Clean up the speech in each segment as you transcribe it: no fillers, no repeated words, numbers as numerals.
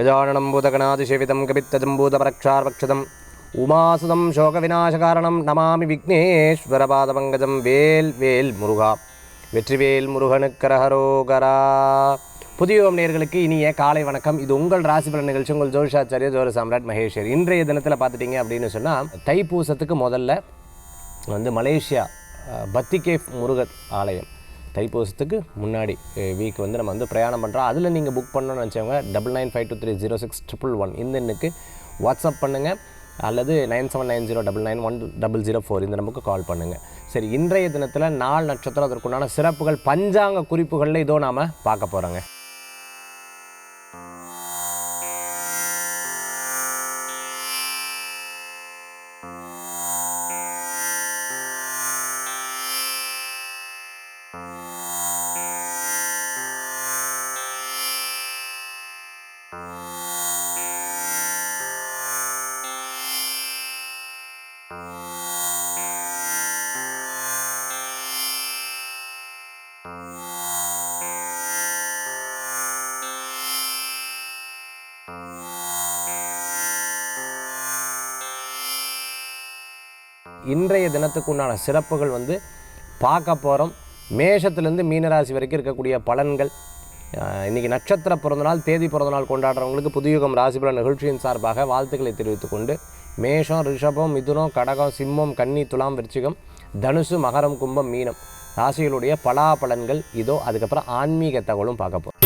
கஜானனம் பூதகணாதிசேவிதம் கபித்தஜம்பூதபரக்ஷார்பக்ஷதம் உமாசுதம் சோகவிநாசகாரணம் நமாமி விக்னேஸ்வரபாதபங்கஜம். வேல் வேல் முருகா, வெற்றிவேல் முருகனுக்கரஹரோகரா. புதிய நேயர்களுக்கு இனிய காலை வணக்கம். இது உங்கள் ராசி பலன் நிகழ்ச்சி. உங்கள் ஜோதிஷாச்சாரிய ஜோதிட சாம்ராட் மகேஸ்வர். இன்றைய தினத்தில் பார்த்துட்டிங்க அப்படின்னு சொன்னால், தைப்பூசத்துக்கு முதல்ல மலேசியா பத்திகேஃப் முருகர் ஆலயம் தைப்பூசத்துக்கு முன்னாடி வீக் நம்ம பிரயாணம் பண்ணுறோம். அதில் நீங்கள் புக் பண்ணணும்னு நினச்சவங்க 9952300611 இந்த எண்ணுக்கு வாட்ஸ்அப் பண்ணுங்கள், அல்லது 9790991004 இந்த நம்பருக்கு கால் பண்ணுங்கள். சரி, இன்றைய தினத்தில் நாள் நட்சத்திரம் அதற்குண்டான சிறப்புகள் பஞ்சாங்க குறிப்புகளில் இதோ நாம் பார்க்க போகிறோங்க. இன்றைய தினத்துக்குண்டான சிறப்புகள் பார்க்க போகிறோம். மேஷத்துலேருந்து மீனராசி வரைக்கும் இருக்கக்கூடிய பலன்கள். இன்றைக்கி நட்சத்திர பிறந்தநாள், தேதி பிறந்தநாள் கொண்டாடுறவங்களுக்கு புதுயுகம் ராசிபலன் நிகழ்ச்சியின் சார்பாக வாழ்த்துக்களை தெரிவித்துக்கொண்டு, மேஷம், ரிஷபம், மிதுனம், கடகம், சிம்மம், கன்னி, துலாம், விருச்சிகம், தனுசு, மகரம், கும்பம், மீனம் ராசிகளுடைய பலாபலன்கள் இதோ. அதுக்கப்புறம் ஆன்மீக தகவலும் பார்க்க போகிறோம்.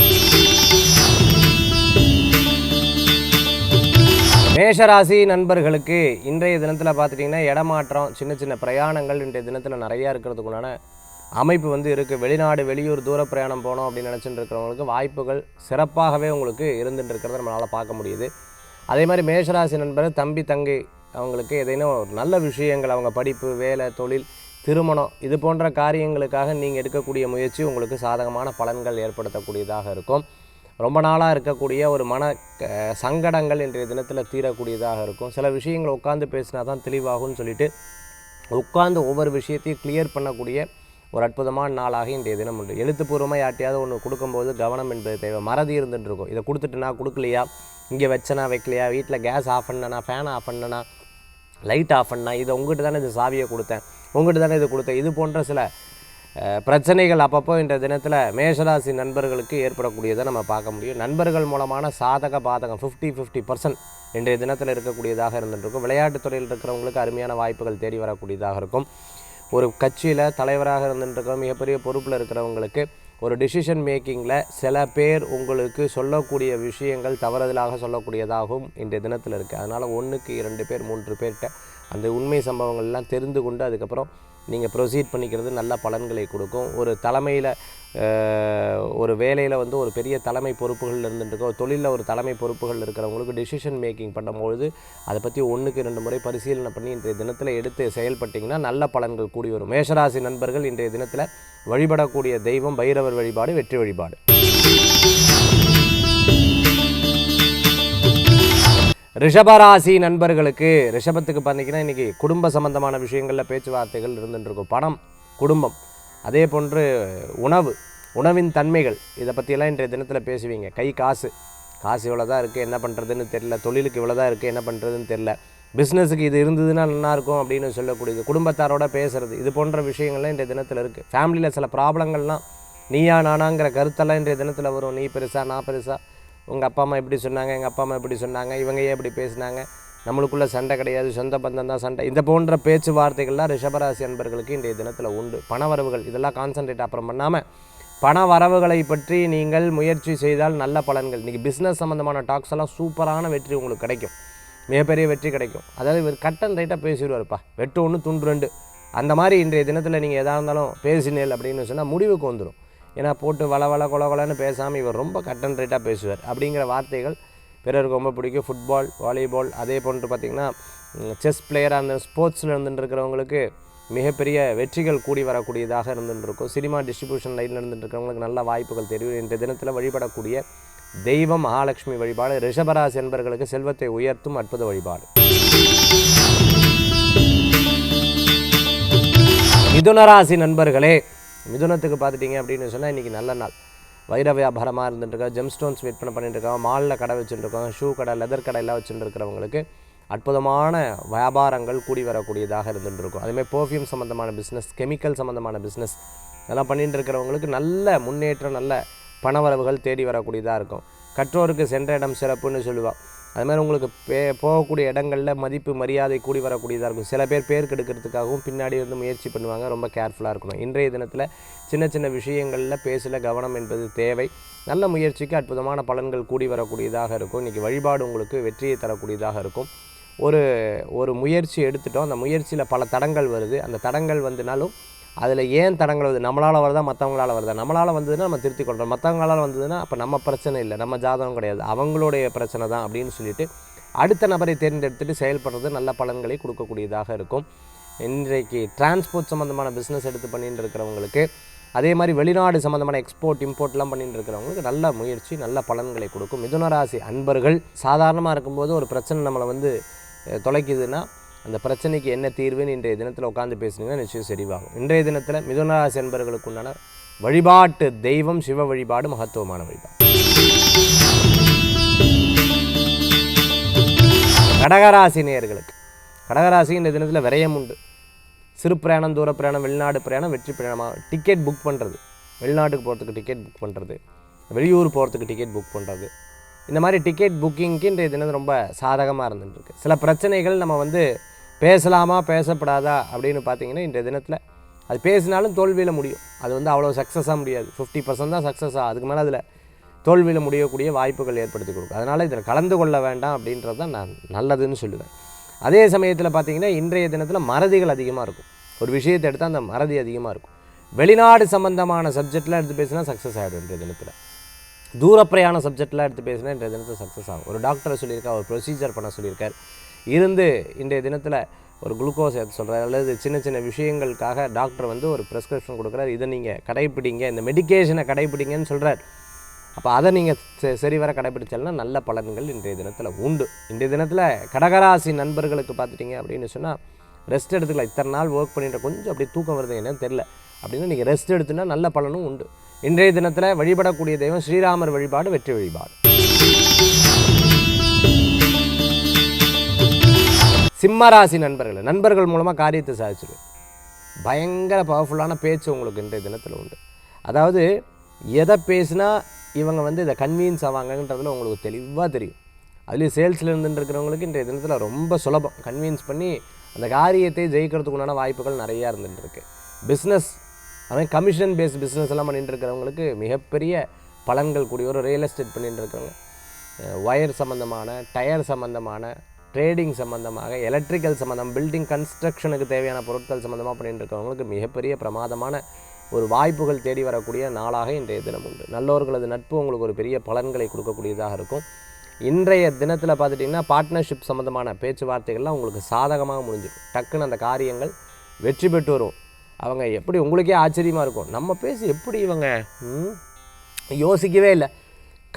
மேஷராசி நண்பர்களுக்கு இன்றைய தினத்தில் பார்த்துட்டிங்கன்னா, இடமாற்றம், சின்ன சின்ன பிரயாணங்கள் இன்றைய தினத்தில் நிறையா இருக்கிறதுக்குண்டான அமைப்பு இருக்குது. வெளிநாடு, வெளியூர், தூர பிரயாணம் போனோம் அப்படின்னு நினச்சிட்டு இருக்கிறவங்களுக்கு வாய்ப்புகள் சிறப்பாகவே உங்களுக்கு இருந்துட்டு இருக்கிறத நம்மளால் பார்க்க முடியுது. அதே மாதிரி மேஷராசி நண்பர் தம்பி தங்கை அவங்களுக்கு ஏதேனும் ஒரு நல்ல விஷயங்கள், அவங்க படிப்பு, வேலை, தொழில், திருமணம் இது போன்ற காரியங்களுக்காக நீங்கள் எடுக்கக்கூடிய முயற்சி உங்களுக்கு சாதகமான பலன்கள் ஏற்படுத்தக்கூடியதாக இருக்கும். ரொம்ப நாளாக இருக்கக்கூடிய ஒரு மன சங்கடங்கள் இன்றைய தினத்தில் தீரக்கூடியதாக இருக்கும். சில விஷயங்களை உட்காந்து பேசினா தான் தெளிவாகும்னு சொல்லிட்டு உட்காந்து ஒவ்வொரு விஷயத்தையும் கிளியர் பண்ணக்கூடிய ஒரு அற்புதமான நாளாக இன்றைய தினம் உண்டு. எழுத்துப்பூர்வமாக யார்ட்டையாவது ஒன்று கொடுக்கும்போது கவனம் என்பது தேவை. மறதி இருந்துட்டு இருக்கும். இதை கொடுத்துட்டுனா கொடுக்கலையா, இங்கே வச்சனா வைக்கலையா, வீட்டில் கேஸ் ஆஃப் பண்ணனா, ஃபேன் ஆஃப் பண்ணனா, லைட் ஆஃப் பண்ணா, இதை உங்கள்கிட்ட தானே இது சாவியை கொடுத்தேன், உங்கள்கிட்ட தானே இது கொடுத்தேன், இது போன்ற சில பிரச்சனைகள் அப்பப்போ இன்றைய தினத்தில் மேஷராசி நண்பர்களுக்கு ஏற்படக்கூடியதை நம்ம பார்க்க முடியும். நண்பர்கள் மூலமான சாதக பாதகம் 50-50% இன்றைய தினத்தில் இருக்கக்கூடியதாக இருந்துகிட்ருக்கும். விளையாட்டுத் துறையில் இருக்கிறவங்களுக்கு அருமையான வாய்ப்புகள் தேடி வரக்கூடியதாக இருக்கும். ஒரு கட்சியில் தலைவராக இருந்துகிட்ருக்கோம், மிகப்பெரிய பொறுப்பில் இருக்கிறவங்களுக்கு ஒரு டிசிஷன் மேக்கிங்கில் சில பேர் உங்களுக்கு சொல்லக்கூடிய விஷயங்கள் தவறுதலாக சொல்லக்கூடியதாகவும் இன்றைய தினத்தில் இருக்குது. அதனால் 1க்கு 2 பேர் 3 பேர்கிட்ட அந்த உண்மை சம்பவங்கள்லாம் தெரிந்து கொண்டு அதுக்கப்புறம் நீங்கள் ப்ரொசீட் பண்ணிக்கிறது நல்ல பலன்களை கொடுக்கும். ஒரு தலைமையில் ஒரு வேலையில் ஒரு பெரிய தலைமை பொறுப்புகள் இருந்துட்டுருக்கோம், தொழிலில் ஒரு தலைமை பொறுப்புகள் இருக்கிறவங்களுக்கு டிசிஷன் மேக்கிங் பண்ணும்பொழுது அதை பற்றி 1க்கு 2 முறை பரிசீலனை பண்ணி இன்றைய தினத்தில் எடுத்து செயல்பட்டிங்கன்னா நல்ல பலன்கள் கூடி வரும். மேஷராசி நண்பர்கள் இன்றைய தினத்தில் வழிபடக்கூடிய தெய்வம் பைரவர் வழிபாடு, வெற்றி வழிபாடு. ரிஷபராசி நண்பர்களுக்கு ரிஷபத்துக்கு பார்த்திங்கன்னா, இன்றைக்கி குடும்ப சம்பந்தமான விஷயங்களில் பேச்சுவார்த்தைகள் இருந்துட்டுருக்கும். பணம், குடும்பம், அதே போன்று உணவின் தன்மைகள், இதை பற்றியெல்லாம் இன்றைய தினத்தில் பேசுவீங்க. காசு இவ்வளோ தான் இருக்குது, என்ன பண்ணுறதுன்னு தெரில. தொழிலுக்கு இவ்வளோ தான் இருக்குது, என்ன பண்ணுறதுன்னு தெரில. பிஸ்னஸுக்கு இது இருந்ததுன்னா நல்லாயிருக்கும் அப்படின்னு சொல்லக்கூடியது. குடும்பத்தாரோட பேசுகிறது, இது போன்ற விஷயங்கள்லாம் இன்றைய தினத்தில் இருக்குது. ஃபேமிலியில் சில ப்ராப்ளங்கள்லாம் நீயா நானாங்கிற கருத்தெல்லாம் இன்றைய தினத்தில் வரும். நீ பெருசா, நான் பெருசா, உங்கள் அப்பா அம்மா எப்படி சொன்னாங்க, எங்கள் அப்பா அம்மா எப்படி சொன்னாங்க, இவங்க ஏன் எப்படி பேசினாங்க, நம்மளுக்குள்ளே சண்டை கிடையாது, சொந்த பந்தம் தான் சண்டை, இந்த போன்ற பேச்சுவார்த்தைகள்லாம் ரிஷபராசி அன்பர்களுக்கு இன்றைய தினத்தில் உண்டு. பண வரவுகள் இதெல்லாம் கான்சன்ட்ரேட் அப்புறம் பண்ணாமல் பண வரவுகளை பற்றி நீங்கள் முயற்சி செய்தால் நல்ல பலன்கள். இன்றைக்கி பிஸ்னஸ் சம்மந்தமான டாக்ஸ் எல்லாம் சூப்பரான வெற்றி உங்களுக்கு கிடைக்கும், மிகப்பெரிய வெற்றி கிடைக்கும். அதாவது இவர் கட் அண்ட் ரைட்டாக பேசிடுவார்ப்பா, வெட்டு 1 துண்டு 2 அந்த மாதிரி இன்றைய தினத்தில் நீங்கள் எதாக இருந்தாலும் பேசினேல் அப்படின்னு சொன்னால் முடிவுக்கு வந்துடும். ஏன்னா போட்டு வள கொலன்னு பேசாமல் இவர் ரொம்ப கட் அண்ட் ரைட்டாக பேசுவார் அப்படிங்கிற வார்த்தைகள் பிறருக்கு ரொம்ப பிடிக்கும். ஃபுட்பால், வாலிபால், அதே போன்று பார்த்திங்கன்னா செஸ் பிளேயராக இருந்த ஸ்போர்ட்ஸில் இருந்துட்டுருக்கிறவங்களுக்கு மிகப்பெரிய வெற்றிகள் கூடி வரக்கூடியதாக இருந்துட்டுருக்கும். சினிமா டிஸ்ட்ரிபியூஷன் லைனில் இருந்துட்டுருக்கிறவங்களுக்கு நல்ல வாய்ப்புகள் தெரியும். இன்றைய தினத்தில் வழிபடக்கூடிய தெய்வம் மகாலட்சுமி வழிபாடு. ரிஷபராசி என்பர்களுக்கு செல்வத்தை உயர்த்தும் அற்புத வழிபாடு. மிதுனராசி நண்பர்களே, மிதுனத்துக்கு பார்த்துட்டிங்க அப்படின்னு சொன்னால் இன்றைக்கி நல்ல நாள். வைர வியாபாரமாக இருந்துட்டுருக்காங்க, ஜெம் ஸ்டோன்ஸ் விற்பனை பண்ணிட்டு இருக்காங்க, மாலில் கடை வச்சுட்டுருக்காங்க, ஷூ கடை, லெதர் கடை எல்லாம் வச்சுட்டு இருக்கிறவங்களுக்கு அற்புதமான வியாபாரங்கள் கூடி வரக்கூடியதாக இருந்துகிட்டு இருக்கும். அதேமாதிரி பர்ஃப்யூம் சம்மந்தமான பிஸ்னஸ், கெமிக்கல் சம்மந்தமான பிஸ்னஸ் இதெல்லாம் பண்ணிட்டு இருக்கிறவங்களுக்கு நல்ல முன்னேற்றம், நல்ல பணவரவுகள் தேடி வரக்கூடியதாக இருக்கும். கற்றோருக்கு சென்ற இடம் சிறப்புன்னு சொல்லுவாள். அதுமாதிரி உங்களுக்கு போகக்கூடிய இடங்களில் மதிப்பு மரியாதை கூடி வரக்கூடியதாக இருக்கும். சில பேர் கெடுக்கிறதுக்காகவும் பின்னாடி வந்து முயற்சி பண்ணுவாங்க. ரொம்ப கேர்ஃபுல்லாக இருக்கணும். இன்றைய தினத்தில் சின்ன சின்ன விஷயங்களில் பேசல கவனம் என்பது தேவை. நல்ல முயற்சிக்கு அற்புதமான பலன்கள் கூடி வரக்கூடியதாக இருக்கும். இன்றைக்கி வழிபாடு உங்களுக்கு வெற்றியை தரக்கூடியதாக இருக்கும். ஒரு முயற்சி எடுத்துட்டோம், அந்த முயற்சியில் பல தடங்கள் வருது. அந்த தடங்கள் வந்துனாலும் அதில் ஏன் தடங்கள் வருது, நம்மளால் வருதா மற்றவங்களால் வருதா? நம்மளால் வந்ததுன்னா நம்ம திருத்தி கொள்கிறோம், மற்றவங்களால் வந்ததுன்னா அப்போ நம்ம பிரச்சனை இல்லை, நம்ம ஜாதகம் கிடையாது, அவங்களுடைய பிரச்சனை தான் அப்படின்னு சொல்லிட்டு அடுத்த நபரை தேர்ந்தெடுத்துட்டு செயல்படுறது நல்ல பலன்களை கொடுக்கக்கூடியதாக இருக்கும். இன்றைக்கு டிரான்ஸ்போர்ட் சம்மந்தமான பிஸ்னஸ் எடுத்து பண்ணிட்டு இருக்கிறவங்களுக்கு, அதே மாதிரி வெளிநாடு சம்மந்தமான எக்ஸ்போர்ட் இம்போர்ட்லாம் பண்ணிட்டு இருக்கிறவங்களுக்கு நல்ல முயற்சி நல்ல பலன்களை கொடுக்கும். மிதுன ராசி அன்பர்கள் சாதாரணமாக இருக்கும்போது ஒரு பிரச்சனை நம்மளை வந்து தொலைக்குதுன்னா அந்த பிரச்சனைக்கு என்ன தீர்வுன்னு இன்றைய தினத்தில் உட்காந்து பேசுனீங்கன்னா நிச்சயம் சரிவாகும். இன்றைய தினத்தில் மிதுன ராசி அன்பர்களுக்கு உண்டான வழிபாட்டு தெய்வம் சிவ வழிபாடு, மகத்துவமான வழிபாடு. கடகராசி நேயர்களுக்கு, கடகராசி இந்த தினத்தில் விரயம் உண்டு. சிறு பிரயாணம், தூர பிரயாணம், வெளிநாடு பிரயாணம், வெற்றி பிரயாணமாக டிக்கெட் புக் பண்ணுறது, வெளிநாட்டுக்கு போகிறதுக்கு டிக்கெட் புக் பண்ணுறது, வெளியூர் போகிறதுக்கு டிக்கெட் புக் பண்ணுறது, இந்த மாதிரி டிக்கெட் புக்கிங்க்கு இன்றைய தினம் ரொம்ப சாதகமாக இருந்துட்டுருக்கு. சில பிரச்சனைகள் நம்ம வந்து பேசலாமா பேசப்படாதா அப்படின்னு பார்த்தீங்கன்னா இன்றைய தினத்தில் அது பேசினாலும் தோல்வியில் முடியும். அது வந்து அவ்வளோ சக்ஸஸாக முடியாது, 50% தான் சக்ஸஸாக, அதுக்கு மேலே அதில் தோல்வியில் முடியக்கூடிய வாய்ப்புகள் ஏற்படுத்தி கொடுக்கும். அதனால் இதில் கலந்து கொள்ள வேண்டாம் அப்படின்றது தான் நான் நல்லதுன்னு சொல்லுவேன். அதே சமயத்தில் பார்த்திங்கன்னா இன்றைய தினத்தில் மறதிகள் அதிகமாக இருக்கும். ஒரு விஷயத்தை எடுத்தால் அந்த மறதி அதிகமாக இருக்கும். வெளிநாடு சம்பந்தமான சப்ஜெக்ட்லாம் எடுத்து பேசினா சக்ஸஸ் ஆகிடும். இன்றைய தினத்தில் தூர பிரயாண சப்ஜெக்ட்லாம் எடுத்து பேசினா இன்றைய தினத்தில் சக்ஸஸ் ஆகும். ஒரு டாக்டரை சொல்லியிருக்கார், ஒரு ப்ரொசீஜர் பண்ண சொல்லியிருக்கார், இருந்து இன்றைய தினத்தில் ஒரு குளுக்கோஸ் எடுத்து சொல்கிறார், அல்லது சின்ன சின்ன விஷயங்களுக்காக டாக்டர் வந்து ஒரு ப்ரெஸ்கிரிப்ஷன் கொடுக்குறார், இதை நீங்கள் கடைப்பிடிங்க, இந்த மெடிக்கேஷனை கடைப்பிடிங்கன்னு சொல்கிறார். அப்போ அதை நீங்கள் சரிவர கடைப்பிடிச்சாலும் நல்ல பலன்கள் இன்றைய தினத்தில் உண்டு. இன்றைய தினத்தில் கடகராசி நண்பர்களுக்கு பார்த்துட்டிங்க அப்படின்னு சொன்னால் ரெஸ்ட் எடுத்துக்கலாம். இத்தனை நாள் ஒர்க் பண்ணிட்டு கொஞ்சம் அப்படி தூக்கம் வருது என்னன்னு தெரில அப்படின்னா நீங்கள் ரெஸ்ட் எடுத்துனா நல்ல பலனும் உண்டு. இன்றைய தினத்தில் வழிபடக்கூடிய தெய்வம் ஸ்ரீராமர் வழிபாடு, வெற்றி வழிபாடு. சிம்மராசி நண்பர்கள் மூலமாக காரியத்தை சாதிச்சிருவேன். பயங்கர பவர்ஃபுல்லான பேச்சு உங்களுக்கு இன்றைய தினத்தில் உண்டு. அதாவது எதை பேசினா இவங்க வந்து இதை கன்வீன்ஸ் ஆவாங்கன்றதில் உங்களுக்கு தெளிவாக தெரியும். அதுலேயும் சேல்ஸில் இருந்துருக்கிறவங்களுக்கு இன்றைய தினத்தில் ரொம்ப சுலபம் கன்வீன்ஸ் பண்ணி அந்த காரியத்தை ஜெயிக்கிறதுக்கு உண்டான வாய்ப்புகள் நிறையா இருந்துகிட்ருக்கு. பிஸ்னஸ் அவன் கமிஷன் பேஸ்ட் பிஸ்னஸ் எல்லாம் பண்ணிட்டு இருக்கிறவங்களுக்கு மிகப்பெரிய பலன்கள் கூடிய ஒரு ரியல் எஸ்டேட் பண்ணிட்டு இருக்கிறவங்க, ஒயர் சம்மந்தமான, டயர் சம்மந்தமான, ட்ரேடிங் சம்மந்தமாக, எலக்ட்ரிக்கல் சம்மந்தம், பில்டிங் கன்ஸ்ட்ரக்ஷனுக்கு தேவையான பொருட்கள் சம்மந்தமாக பண்ணிட்டு இருக்கிறவங்களுக்கு மிகப்பெரிய பிரமாதமான ஒரு வாய்ப்புகள் தேடி வரக்கூடிய நாளாக இன்றைய தினம் உண்டு. நல்லவர்களது நட்பு உங்களுக்கு ஒரு பெரிய பலன்களை கொடுக்கக்கூடியதாக இருக்கும். இன்றைய தினத்தில் பார்த்துட்டிங்கன்னா பார்ட்னர்ஷிப் சம்மந்தமான பேச்சுவார்த்தைகள்லாம் உங்களுக்கு சாதகமாக முடிஞ்சிடும். டக்குன்னு அந்த காரியங்கள் வெற்றி பெற்று வரும். அவங்க எப்படி உங்களுக்கே ஆச்சரியமாக இருக்கும், நம்ம பேசி எப்படி இவங்க யோசிக்கவே இல்லை,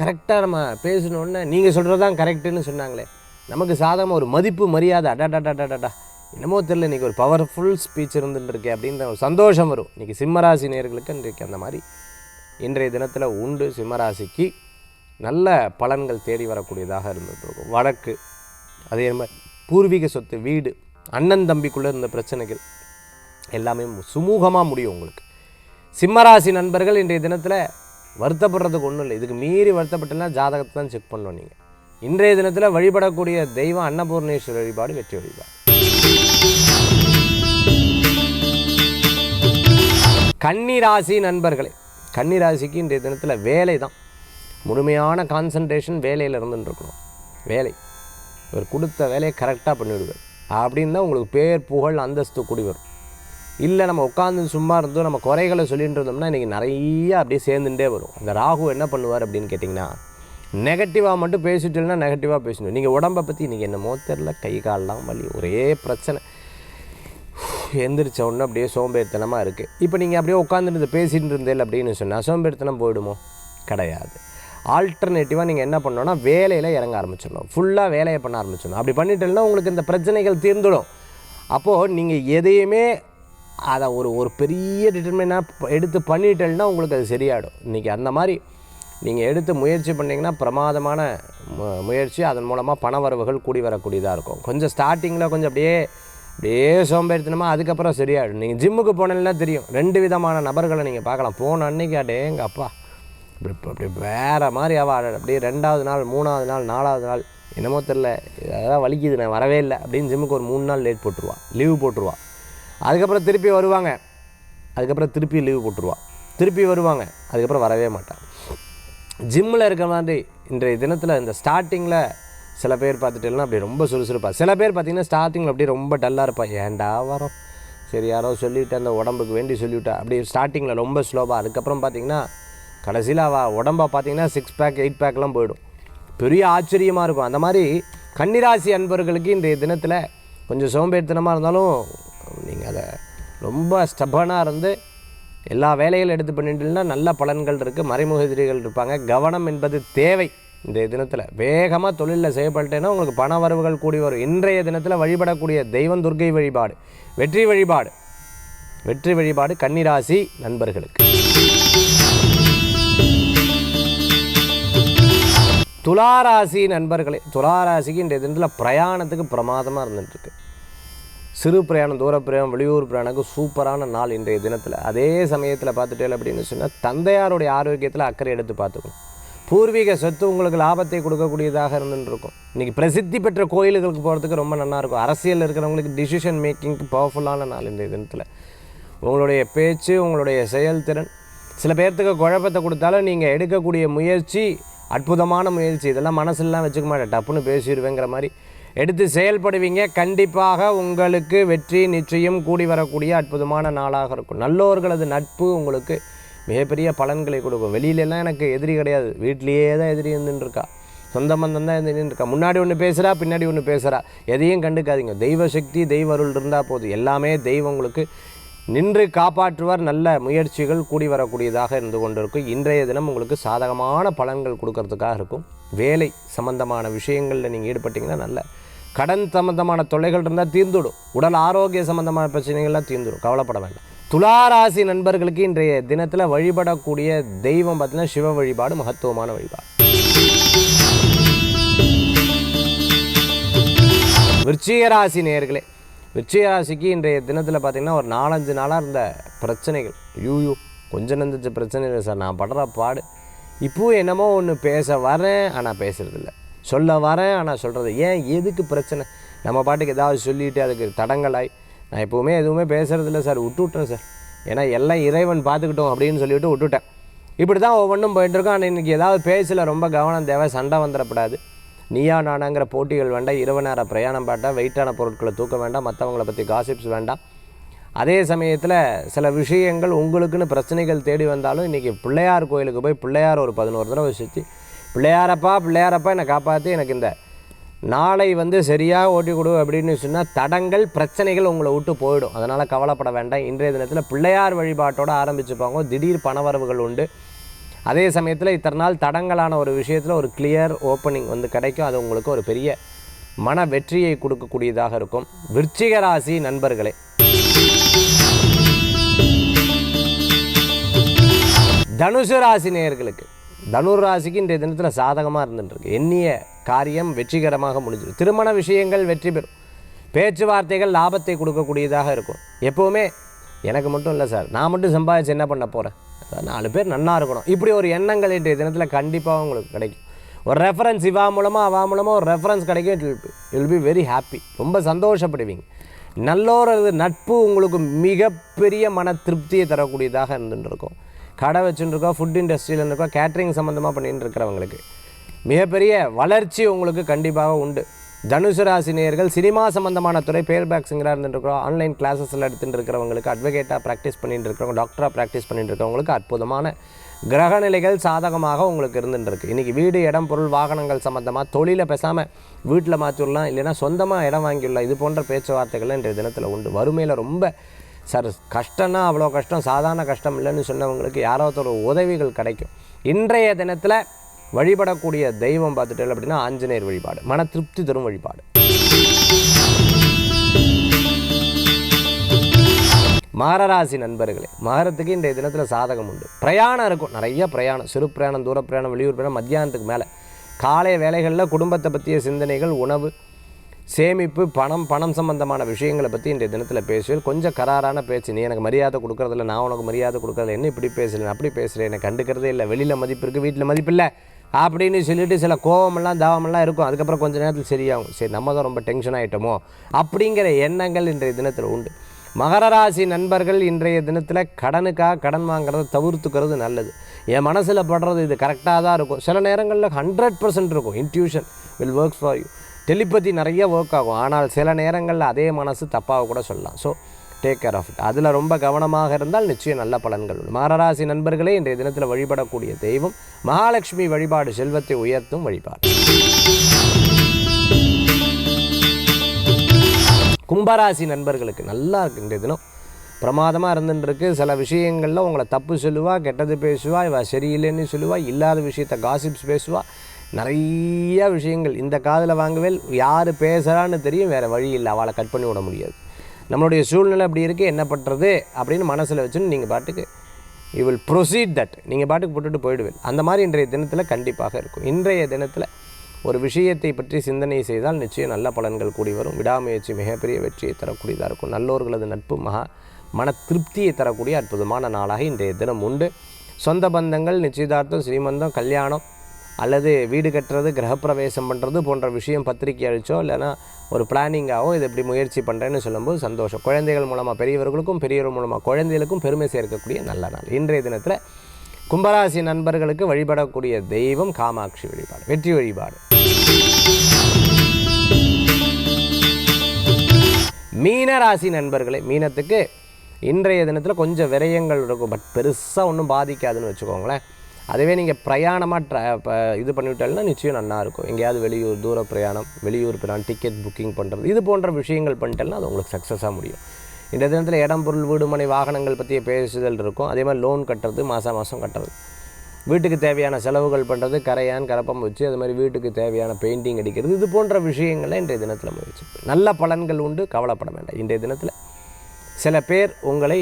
கரெக்டாக நம்ம பேசணுன்னு நீங்கள் சொல்கிறது தான் கரெக்டுன்னு சொன்னாங்களே, நமக்கு சாதகமாக ஒரு மதிப்பு மரியாதை, அடாடாடாடாடா என்னமோ தெரியல இன்றைக்கி ஒரு பவர்ஃபுல் ஸ்பீச் இருந்துட்டுருக்கே அப்படின்ற ஒரு சந்தோஷம் வரும். இன்றைக்கி சிம்மராசி நேயர்களுக்கு இன்றைக்கு அந்த மாதிரி இன்றைய தினத்தில் உண்டு. சிம்மராசிக்கு நல்ல பலன்கள் தேடி வரக்கூடியதாக இருந்துகிட்ருக்கும். வழக்கு, அதே மாதிரி பூர்வீக சொத்து, வீடு, அண்ணன் தம்பிக்குள்ளே இருந்த பிரச்சனைகள் எல்லாமே சுமூகமாக முடியும் உங்களுக்கு. சிம்மராசி நண்பர்கள் இன்றைய தினத்தில் வருத்தப்படுறதுக்கு ஒன்றும் இல்லை. இதுக்கு மீறி வருத்தப்பட்டுனா ஜாதகத்தை தான் செக் பண்ணணும். நீங்கள் இன்றைய தினத்தில் வழிபடக்கூடிய தெய்வம் அன்னபூர்ணேஸ்வரர் வழிபாடு, வெற்றி வழிபாடு. கன்னிராசி நண்பர்களே, கன்னிராசிக்கு இன்றைய தினத்தில் வேலை தான் முழுமையான கான்சன்ட்ரேஷன் வேலையில் இருந்துருக்கணும். வேலை இவர் கொடுத்த வேலையை கரெக்டாக பண்ணிவிடுவார் அப்படின்னு தான் உங்களுக்கு பேர் புகழ் அந்தஸ்து கூடி வரும். இல்லை நம்ம உட்காந்து சும்மா இருந்தோம் நம்ம குறைகளை சொல்லிட்டு இருந்தோம்னா இன்றைக்கி நிறைய அப்படியே சேர்ந்துட்டே வரும். அந்த ராகு என்ன பண்ணுவார் அப்படின்னு கேட்டிங்கன்னா, நெகட்டிவாக மட்டும் பேசிட்டு இல்லைன்னா நெகட்டிவாக பேசணும். நீங்கள் உடம்பை பற்றி இன்றைக்கி என்னமோ தெரில, கை காலெலாம் வலி, ஒரே பிரச்சனை, எந்திரிச்ச உடனே அப்படியே சோம்பேறித்தனமாக இருக்குது. இப்போ நீங்கள் அப்படியே உட்காந்துட்டு பேசிகிட்டு இருந்தேன் அப்படின்னு சொன்னால் சோம்பேறித்தனம் போயிடுமோ? கிடையாது. ஆல்டர்னேட்டிவாக நீங்கள் என்ன பண்ணணும்னா வேலையில் இறங்க ஆரம்பிச்சிடணும், ஃபுல்லாக வேலையை பண்ண ஆரம்பிச்சிடணும். அப்படி பண்ணிட்டேன்னா உங்களுக்கு இந்த பிரச்சனைகள் தீர்ந்துடும். அப்போது நீங்கள் எதையுமே அதை ஒரு பெரிய டிட்டர்மினாக எடுத்து பண்ணிட்டேன்னா உங்களுக்கு அது சரியாயிடும். இன்றைக்கி அந்த மாதிரி நீங்கள் எடுத்து முயற்சி பண்ணிங்கன்னா பிரமாதமான முயற்சி, அதன் மூலமாக பண வரவுகள் கூடி வரக்கூடியதாக இருக்கும். கொஞ்சம் ஸ்டார்டிங்கில் கொஞ்சம் அப்படியே சோம்பேறித்தனமாக, அதுக்கப்புறம் சரியாயிடும். நீங்கள் ஜிம்முக்கு போனீங்கன்னா தெரியும், 2 விதமான நபர்களை நீங்கள் பார்க்கலாம். போன அன்றைக்கி எங்கள் அப்பா அப்படி வேறு மாதிரி அப்படியே 2வது நாள் 3வது நாள் 4வது நாள் என்னமோ தெரில, அதெல்லாம் வலிக்குது, நான் வரவே இல்லை அப்படின்னு ஜிம்முக்கு ஒரு 3 நாள் லீவு போட்டுருவா. அதுக்கப்புறம் திருப்பி வருவாங்க, அதுக்கப்புறம் திருப்பி லீவு போட்டுருவா, திருப்பி வருவாங்க, அதுக்கப்புறம் வரவே மாட்டான். ஜிம்மில் இருக்கிற மாதிரி இன்றைய தினத்தில் இந்த ஸ்டார்டிங்கில் சில பேர் பார்த்துட்டேன்னா அப்படி ரொம்ப சுறுசுறுப்பா, சில பேர் பார்த்திங்கன்னா ஸ்டார்டிங்கில் அப்படியே ரொம்ப டல்லாக இருப்பா. ஏன்டா வரோம், சரி யாரோ சொல்லிவிட்டு அந்த உடம்புக்கு வேண்டி சொல்லிவிட்டா, அப்படி ஸ்டார்டிங்கில் ரொம்ப ஸ்லோவாக. அதுக்கப்புறம் பார்த்திங்கன்னா கடைசியில் உடம்பை பார்த்திங்கன்னா 6 பேக் 8 பேக்லாம் போயிடும். பெரிய ஆச்சரியமாக இருக்கும். அந்த மாதிரி கன்னிராசி அன்பர்களுக்கு இன்றைய தினத்தில் கொஞ்சம் சோம்பேறித்தனமாக இருந்தாலும் நீங்கள் அதை ரொம்ப ஸ்டபனாக இருந்து எல்லா வேலைகளும் எடுத்து பண்ணிட்டுனா நல்ல பலன்கள் இருக்குது. மறைமுக எதிரிகள் இருப்பாங்க, கவனம் என்பது தேவை. இன்றைய தினத்தில் வேகமாக தொழிலில் செய்யப்பட்டேன்னா உங்களுக்கு பண வரவுகள் கூடி வரும். இன்றைய தினத்தில் வழிபடக்கூடிய தெய்வம் துர்க்கை வழிபாடு, வெற்றி வழிபாடு கன்னிராசி நண்பர்களுக்கு. துளாராசி நண்பர்களே, துளாராசிக்கு இன்றைய தினத்தில் பிரயாணத்துக்கு பிரமாதமாக இருந்துகிட்ருக்கு. சிறு பிரயாணம், தூர பிரயாணம், வெளியூர் பிரயாணத்துக்கு சூப்பரான நாள் இன்றைய தினத்தில். அதே சமயத்தில் பார்த்துட்டே அப்படின்னு சொன்னால் தந்தையாருடைய ஆரோக்கியத்தில் அக்கறை எடுத்து பார்த்துக்கணும். பூர்வீக சொத்து உங்களுக்கு லாபத்தை கொடுக்கக்கூடியதாக இருந்துருக்கும். இன்றைக்கி பிரசித்தி பெற்ற கோயில்களுக்கு போகிறதுக்கு ரொம்ப நல்லாயிருக்கும். அரசியல் இருக்கிறவங்களுக்கு டிசிஷன் மேக்கிங்க்கு பவர்ஃபுல்லான நாள் இன்றைய தினத்தில். உங்களுடைய பேச்சு, உங்களுடைய செயல்திறன் சில பேர்த்துக்கு குழப்பத்தை கொடுத்தாலும் நீங்கள் எடுக்கக்கூடிய முயற்சி அற்புதமான முயற்சி. இதெல்லாம் மனசுலாம் வச்சுக்க மாட்டேன், டப்புன்னு பேசிடுவேங்கிற மாதிரி எடுத்து செயல்படுவீங்க. கண்டிப்பாக உங்களுக்கு வெற்றி நிச்சயம் கூடி வரக்கூடிய அற்புதமான நாளாக இருக்கும். நல்லோர்களது நட்பு உங்களுக்கு மிகப்பெரிய பலன்களை கொடுக்கும். வெளியிலலாம் எனக்கு எதிரி கிடையாது, வீட்லேயே தான் எதிரி இருந்துருக்கா, சொந்த பந்தம் தான் இருந்துருக்கா. முன்னாடி ஒன்று பேசுகிறா, பின்னாடி ஒன்று பேசுகிறா, எதையும் கண்டுக்காதீங்க. தெய்வ சக்தி, தெய்வ அருள் இருந்தால் போதும். எல்லாமே தெய்வம் உங்களுக்கு நின்று காப்பாற்றுவார். நல்ல முயற்சிகள் கூடி வரக்கூடியதாக இருந்து கொண்டிருக்கும். இன்றைய தினம் உங்களுக்கு சாதகமான பலன்கள் கொடுக்கறதுக்காக இருக்கும். வேலை சம்பந்தமான விஷயங்களில் நீங்கள் ஈடுபட்டிங்கன்னா நல்ல கடன் சம்பந்தமான தொல்லைகள் இருந்தால் தீர்ந்துடும். உடல் ஆரோக்கிய சம்பந்தமான பிரச்சனைகள்லாம் தீர்ந்துடும், கவலைப்பட வேண்டாம். துளாராசி நண்பர்களுக்கு இன்றைய தினத்தில் வழிபடக்கூடிய தெய்வம் பார்த்தீங்கன்னா சிவ வழிபாடு, மகத்துவமான வழிபாடு. விருச்சிகராசி நேயர்களே, விருச்சிகராசிக்கு இன்றைய தினத்தில் பார்த்திங்கன்னா ஒரு 4-5 நாளாக இருந்த பிரச்சனைகள், கொஞ்சம் நந்திச்ச பிரச்சனை இல்லை சார், நான் படுற பாடு. இப்போவும் என்னமோ ஒன்று பேச வரேன் ஆனால் பேசுகிறதில்ல, சொல்ல வரேன் ஆனால் சொல்கிறது. ஏன், எதுக்கு பிரச்சனை? நம்ம பாட்டுக்கு ஏதாவது சொல்லிவிட்டு அதுக்கு தடங்களாய் நான் எப்போவுமே எதுவுமே பேசுகிறதில்ல சார், விட்டுவிட்டேன் சார், ஏன்னா எல்லாம் இறைவன் பார்த்துக்கிட்டோம் அப்படின்னு சொல்லிவிட்டு விட்டுவிட்டேன். இப்படி தான் ஒவ்வொன்றும் போயிட்டுருக்கோம். ஆனால் இன்றைக்கி ஏதாவது பேசல ரொம்ப கவனம் தேவை. சண்டை வந்துடக்கூடாது. நீயா நானாங்கிற போட்டிகள் வேண்டாம். இரவு நேர பிரயாணம் பாட்டால் வெயிட்டான பொருட்களை தூக்க வேண்டாம். மற்றவங்களை பற்றி காசிப்ஸ் வேண்டாம். அதே சமயத்தில் சில விஷயங்கள் உங்களுக்குன்னு பிரச்சனைகள் தேடி வந்தாலும் இன்றைக்கி பிள்ளையார் கோயிலுக்கு போய் பிள்ளையார் ஒரு 11 தடவை சுற்றி பிள்ளையாரப்பா என்னை காப்பாற்றி எனக்கு இந்த நாளை சரியாக ஓட்டி கொடு அப்படின்னு சொன்னால் தடங்கள் பிரச்சனைகள் உங்களை விட்டு போயிடும். அதனால் கவலைப்பட வேண்டாம். இன்றைய தினத்தில் பிள்ளையார் வழிபாட்டோடு ஆரம்பிச்சுப்பாங்க. திடீர் பணவரவுகள் உண்டு. அதே சமயத்தில் இத்தனை நாள் தடங்களான ஒரு விஷயத்தில் ஒரு கிளியர் ஓப்பனிங் கிடைக்கும். அது உங்களுக்கு ஒரு பெரிய மன வெற்றியை கொடுக்கக்கூடியதாக இருக்கும். விருச்சிக ராசி நண்பர்களே, தனுசு ராசி நேயர்களுக்கு, தனுர் ராசிக்கு இன்றைய தினத்தில் சாதகமாக இருந்துட்டுருக்கு. எண்ணிய காரியம் வெற்றிகரமாக முடிஞ்சிடும். திருமண விஷயங்கள் வெற்றி பெறும். பேச்சுவார்த்தைகள் லாபத்தை கொடுக்கக்கூடியதாக இருக்கும். எப்போவுமே எனக்கு மட்டும் இல்லை சார், நான் மட்டும் சம்பாதிச்சு என்ன பண்ண போகிறேன், 4 பேர் நன்னா இருக்கணும், இப்படி ஒரு எண்ணங்கள் இன்றைய தினத்தில் கண்டிப்பாக உங்களுக்கு கிடைக்கும். ஒரு ரெஃபரன்ஸ் இவா மூலமாக ஒரு ரெஃபரன்ஸ் கிடைக்கும். It will be very happy. ரொம்ப சந்தோஷப்படுவீங்க. நல்லோரது நட்பு உங்களுக்கு மிகப்பெரிய மன திருப்தியை தரக்கூடியதாக இருந்துட்டு இருக்கும். கடை வச்சுருக்கோம், ஃபுட் இண்டஸ்ட்ரியில் இருக்கோம், கேட்ரிங் சம்மந்தமாக பண்ணிட்டு இருக்கிறவங்களுக்கு மிகப்பெரிய வளர்ச்சி உங்களுக்கு கண்டிப்பாக உண்டு. தனுசு ராசி நேயர்கள் சினிமா சம்பந்தமான துறை, பேர்பேக் சிங்கராக இருந்துருக்கிறோம், ஆன்லைன் கிளாஸஸில் எடுத்துகிட்டு இருக்கிறவங்களுக்கு, அட்வொகேட்டாக ப்ராக்டிஸ் பண்ணிட்டு இருக்கிறவங்க, டாக்டராக ப்ராக்டிஸ் பண்ணிட்டு இருக்கிறவங்களுக்கு அற்புதமான கிரகநிலைகள் சாதகமாக உங்களுக்கு இருந்துருக்கு. இன்றைக்கி வீடு, இடம், பொருள், வாகனங்கள் சம்மந்தமாக தொழிலை பேசாமல் வீட்டில் மாற்றிடலாம், இல்லைனா சொந்தமாக இடம் வாங்கிடலாம், இது போன்ற பேச்சுவார்த்தைகள் இன்றைய தினத்தில் உண்டு. வறுமையில் ரொம்ப சார் கஷ்டம்னா அவ்வளோ கஷ்டம், சாதாரண கஷ்டம் இல்லைன்னு சொன்னவங்களுக்கு யாராவது ஒரு உதவிகள் கிடைக்கும். இன்றைய தினத்தில் வழிபடக்கூடிய தெய்வம் பார்த்துட்டு அப்படின்னா ஆஞ்சநேயர் வழிபாடு, மன திருப்தி தரும் வழிபாடு. மகர ராசி நண்பர்களே, மகரத்துக்கு இன்றைய தினத்தில் சாதகம் உண்டு. பிரயாணம் இருக்கும், நிறைய பிரயாணம், சிறு பிரயாணம், தூர பிரயாணம், வெளியூர் பிரயாணம், மத்தியானத்துக்கு மேலே காலை வேலைகளில் குடும்பத்தை பற்றிய சிந்தனைகள், உணவு, சேமிப்பு, பணம் சம்பந்தமான விஷயங்களை பற்றி இன்றைய தினத்தில் பேசுவேன். கொஞ்சம் கராரான பேச்சு. நீ எனக்கு மரியாதை கொடுக்குறதில்ல, நான் உனக்கு மரியாதை கொடுக்குறதில்ல, என்ன இப்படி பேசுகிறேன், அப்படி பேசுகிறேன், எனக்கு கண்டுக்கிறதே இல்லை, வெளியில் மதிப்பு இருக்குது, வீட்டில் மதிப்பு இல்லை அப்படின்னு சொல்லிட்டு சில கோவமெல்லாம் தாவமெல்லாம் இருக்கும். அதுக்கப்புறம் கொஞ்சம் நேரத்தில் சரியாகும். சரி, நம்ம தான் ரொம்ப டென்ஷன் ஆகிட்டோமோ அப்படிங்கிற எண்ணங்கள் இன்றைய தினத்தில் உண்டு. மகர ராசி நண்பர்கள் இன்றைய தினத்தில் கடனுக்காக கடன் வாங்குறதை தவிர்த்துக்கிறது நல்லது. என் மனசில் படுறது இது கரெக்டாக தான் இருக்கும். சில நேரங்களில் 100% இருக்கும். Intuition will work for you. Telepathy நிறைய ஒர்க் ஆகும். ஆனால் சில நேரங்களில் அதே மனசு தப்பாக கூட சொல்லலாம். So take care of it. அதில் ரொம்ப கவனமாக இருந்தால் நிச்சயம் நல்ல பலன்கள் உண்டு. மகர ராசி நண்பர்களே, இன்றைய தினத்தில் வழிபடக்கூடிய தெய்வம் மகாலட்சுமி வழிபாடு, செல்வத்தை உயர்த்தும் வழிபாடு. கும்பராசி நண்பர்களுக்கு நல்லா இருக்குது இன்றைய தினம். பிரமாதமாக இருந்துருக்கு. சில விஷயங்களில் உங்களை தப்பு சொல்லுவா, கெட்டது பேசுவா, இவ சரியில்லைன்னு சொல்லுவா, இல்லாத விஷயத்தை காசிப்ஸ் பேசுவா, நிறைய விஷயங்கள் இந்த காதில் வாங்குவேல். யார் பேசுகிறான்னு தெரியும், வேறு வழி இல்லை, அவளை கட் பண்ணி விட முடியாது. நம்மளுடைய சூழ்நிலை அப்படி இருக்குது, என்ன பண்ணுறது அப்படின்னு மனசில் வச்சுன்னு நீங்கள் பாட்டுக்கு யூ வில் ப்ரொசீட் தட், நீங்கள் பாட்டுக்கு போட்டுட்டு போயிடுவேன். அந்த மாதிரி இன்றைய தினத்தில் கண்டிப்பாக இருக்கும். இன்றைய தினத்தில் ஒரு விஷயத்தை பற்றி சிந்தனை செய்தால் நிச்சயம் நல்ல பலன்கள் கூடி வரும். விடாமுயற்சி மிகப்பெரிய வெற்றியை தரக்கூடியதாக இருக்கும். நல்லோர்களது நட்பு மன திருப்தியை தரக்கூடிய அற்புதமான நாளாக இன்றைய தினம் உண்டு. சொந்த பந்தங்கள், நிச்சயதார்த்தம், ஸ்ரீமந்தம், கல்யாணம் அல்லது வீடு கட்டுறது, கிரகப்பிரவேசம் பண்ணுறது போன்ற விஷயம் பத்திரிக்கை அழிச்சோ இல்லைனா ஒரு பிளானிங்காகவோ இதை எப்படி முயற்சி பண்ணுறேன்னு சொல்லும்போது சந்தோஷம். குழந்தைகள் மூலமாக பெரியவர்களுக்கும், பெரியவர்கள் மூலமாக குழந்தைகளுக்கும் பெருமை சேர்க்கக்கூடிய நல்ல நாள். இன்றைய தினத்தில் கும்பராசி நண்பர்களுக்கு வழிபடக்கூடிய தெய்வம் காமாட்சி வழிபாடு, வெற்றி வழிபாடு. மீனராசி நண்பர்களே, மீனத்துக்கு இன்றைய தினத்தில் கொஞ்சம் விரயங்கள் இருக்கும். பட் பெருசாக ஒன்றும் பாதிக்காதுன்னு வச்சுக்கோங்களேன். அதுவே நீங்கள் பிரயாணமாக இது பண்ணிவிட்டாலும்னா நிச்சயம் நல்லா இருக்கும். எங்கேயாவது வெளியூர், தூர பிரயாணம், வெளியூர் பிரயாணம், டிக்கெட் புக்கிங் பண்ணுறது, இது போன்ற விஷயங்கள் பண்ணிட்டேன்னா அது உங்களுக்கு சக்ஸஸாக முடியும். இந்த தினத்தில் இடம், பொருள், வீடு, மனை, வாகனங்கள் பற்றிய பேசுதல் இருக்கும். அதே மாதிரி லோன் கட்டுறது, மாதம் கட்டுறது, வீட்டுக்கு தேவையான செலவுகள் பண்ணுறது, கரையான் கரப்பம் வச்சு அது மாதிரி வீட்டுக்கு தேவையான பெயிண்டிங் அடிக்கிறது, இது போன்ற விஷயங்களை இன்றைய தினத்தில் முயற்சி நல்ல பலன்கள் உண்டு. கவலைப்பட வேண்டாம். இன்றைய தினத்தில் சில பேர் உங்களை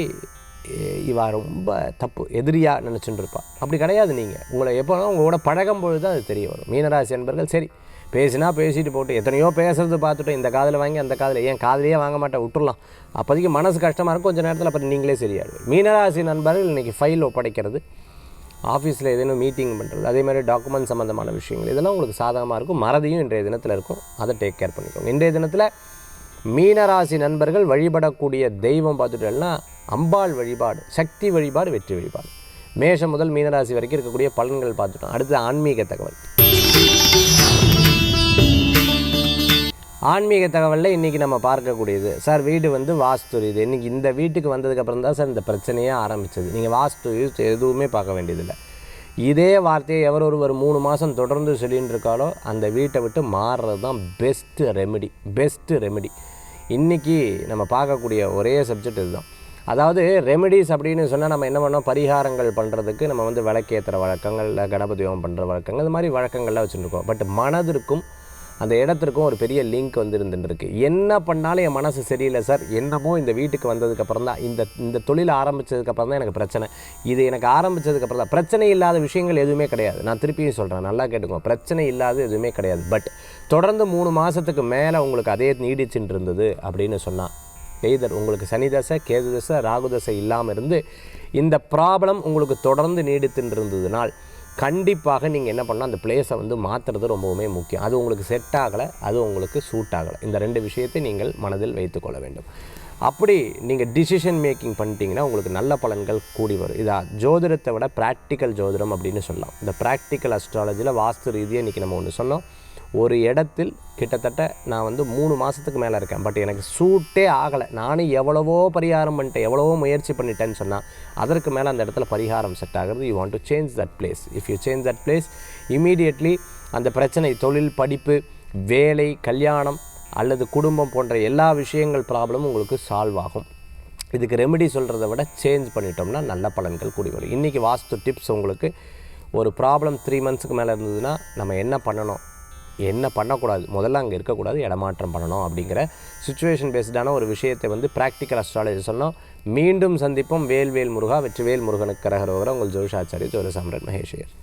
இவா ரொம்ப தப்பு எதிரியாக நினச்சிட்டு இருப்பாள். அப்படி கிடையாது. நீங்கள் உங்களை எப்போனா உங்களோட பழகும் பொழுது தான் அது தெரிய வரும். மீனராசி என்பர்கள் சரி பேசினா பேசிட்டு போட்டு, எத்தனையோ பேசுறது பார்த்துட்டோம், இந்த காதில் வாங்கி அந்த காதில் ஏன் காதிலேயே வாங்க மாட்டேன் விட்டுடலாம். அப்போதைக்கு மனசு கஷ்டமாக இருக்கும். கொஞ்சம் நேரத்தில் அப்புறம் நீங்களே சரியாடுது. மீனராசி நண்பர்கள் இன்றைக்கி ஃபைல் ஒப்படைக்கிறது, ஆஃபீஸில் ஏதேனும் மீட்டிங் பண்ணுறது, அதே மாதிரி டாக்குமெண்ட் சம்மந்தமான விஷயங்கள், இதெல்லாம் உங்களுக்கு சாதகமாக இருக்கும். மறதியும் இன்றைய தினத்தில் இருக்கும். அதை டேக் கேர் பண்ணிக்கோங்க. இன்றைய தினத்தில் மீனராசி நண்பர்கள் வழிபடக்கூடிய தெய்வம் பார்த்துட்டோம்னா அம்பாள் வழிபாடு, சக்தி வழிபாடு, வெற்றி வழிபாடு. மேஷம் முதல் மீனராசி வரைக்கும் இருக்கக்கூடிய பலன்கள் பார்த்துட்டோம். அடுத்து ஆன்மீக தகவல். ஆன்மீக தகவலில் இன்றைக்கி நம்ம பார்க்கக்கூடியது, சார் வீடு வாஸ்து இது. இன்றைக்கி இந்த வீட்டுக்கு வந்ததுக்கப்புறம் தான் சார் இந்த பிரச்சனையே ஆரம்பித்தது. நீங்கள் வாஸ்து எதுவுமே பார்க்க வேண்டியதில்லை. இதே வார்த்தையை எவர் ஒருவர் 3 மாதம் தொடர்ந்து சொல்லின்னு இருக்காலோ அந்த வீட்டை விட்டு மாறுறது தான் பெஸ்ட்டு ரெமெடி. இன்றைக்கி நம்ம பார்க்கக்கூடிய ஒரே சப்ஜெக்ட் இதுதான். அதாவது ரெமெடிஸ் அப்படின்னு சொன்னால் நம்ம என்ன பண்ணோம், பரிகாரங்கள் பண்ணுறதுக்கு நம்ம விளக்கேற்றுற வழக்கங்கள், கணபதி ஹோமம் பண்ணுற வழக்கங்கள், இது மாதிரி வழக்கங்கள்லாம் வச்சுருக்கோம். பட் மனதிற்கும் அந்த இடத்திற்கும் ஒரு பெரிய லிங்க் இருந்துருக்கு. என்ன பண்ணாலும் என் மனசு சரியில்லை சார், என்னமோ இந்த வீட்டுக்கு வந்ததுக்கப்புறம் தான், இந்த தொழில் ஆரம்பித்ததுக்கப்புறம் தான் எனக்கு பிரச்சனை, இது எனக்கு ஆரம்பித்ததுக்கப்புறம் தான். பிரச்சனை இல்லாத விஷயங்கள் எதுவுமே கிடையாது. நான் திருப்பியும் சொல்கிறேன், நல்லா கேட்டுக்கோங்க. பிரச்சனை இல்லாத எதுவுமே கிடையாது. பட் தொடர்ந்து 3 மாதத்துக்கு மேலே உங்களுக்கு அதே நீடிச்சுட்டு இருந்தது அப்படின்னு சொன்னால், எய்தர் உங்களுக்கு சனி தசை, கேது தசை, ராகு தசை இல்லாமல் இருந்து இந்த ப்ராப்ளம் உங்களுக்கு தொடர்ந்து நீடித்துட்டு இருந்ததுனால் கண்டிப்பாக நீங்கள் என்ன பண்ணால் அந்த பிளேஸை மாற்றுறது ரொம்பவுமே முக்கியம். அது உங்களுக்கு செட் ஆகலை, அது உங்களுக்கு சூட் ஆகலை. இந்த 2 விஷயத்தை நீங்கள் மனதில் வைத்துக்கொள்ள வேண்டும். அப்படி நீங்கள் டிசிஷன் மேக்கிங் பண்ணிட்டீங்கன்னா உங்களுக்கு நல்ல பலன்கள் கூடி வரும். இதா ஜோதிடத்தை விட ப்ராக்டிக்கல் ஜோதிடம் அப்படின்னு சொல்லலாம். இந்த ப்ராக்டிக்கல் அஸ்ட்ராலஜியில் வாஸ்து ரீதியாக இன்றைக்கி நம்ம ஒன்று சொன்னோம். ஒரு இடத்தில் கிட்டத்தட்ட நான் 3 மாதத்துக்கு மேலே இருக்கேன், பட் எனக்கு சூட்டே ஆகலை. நானும் எவ்வளவோ பரிகாரம் பண்ணிட்டேன், எவ்வளவோ முயற்சி பண்ணிட்டேன்னு சொன்னால் அதற்கு மேலே அந்த இடத்துல பரிகாரம் செட் ஆகிறது. You want to change that place. If you change that place, immediately அந்த பிரச்சனை, தொழில், படிப்பு, வேலை, கல்யாணம் அல்லது குடும்பம் போன்ற எல்லா விஷயங்கள் ப்ராப்ளமும் உங்களுக்கு சால்வ் ஆகும். இதுக்கு ரெமெடி சொல்கிறத விட சேஞ்ச் பண்ணிட்டோம்னா நல்ல பலன்கள் கூடி வரும். இன்றைக்கி வாஸ்து டிப்ஸ் உங்களுக்கு ஒரு ப்ராப்ளம் 3 மந்த்ஸுக்கு மேலே இருந்ததுன்னா நம்ம என்ன பண்ணணும், என்ன பண்ணக்கூடாது, முதல்ல அங்கே இருக்கக்கூடாது, இடமாற்றம் பண்ணணும் அப்படிங்கிற சுச்சுவேஷன் பேஸ்டான ஒரு விஷயத்தை வந்து ப்ராக்டிக்கல் அஸ்ட்ராலஜி சொன்னோம். மீண்டும் சந்திப்போம். வேல்வேல் முருகா, வெற்றிவேல் முருகனுக்கு கரகரோகரா. உங்கள் ஜோதிஷாச்சாரி ஜோதிட சாம்ராட் மகேஷ் ஐயர்.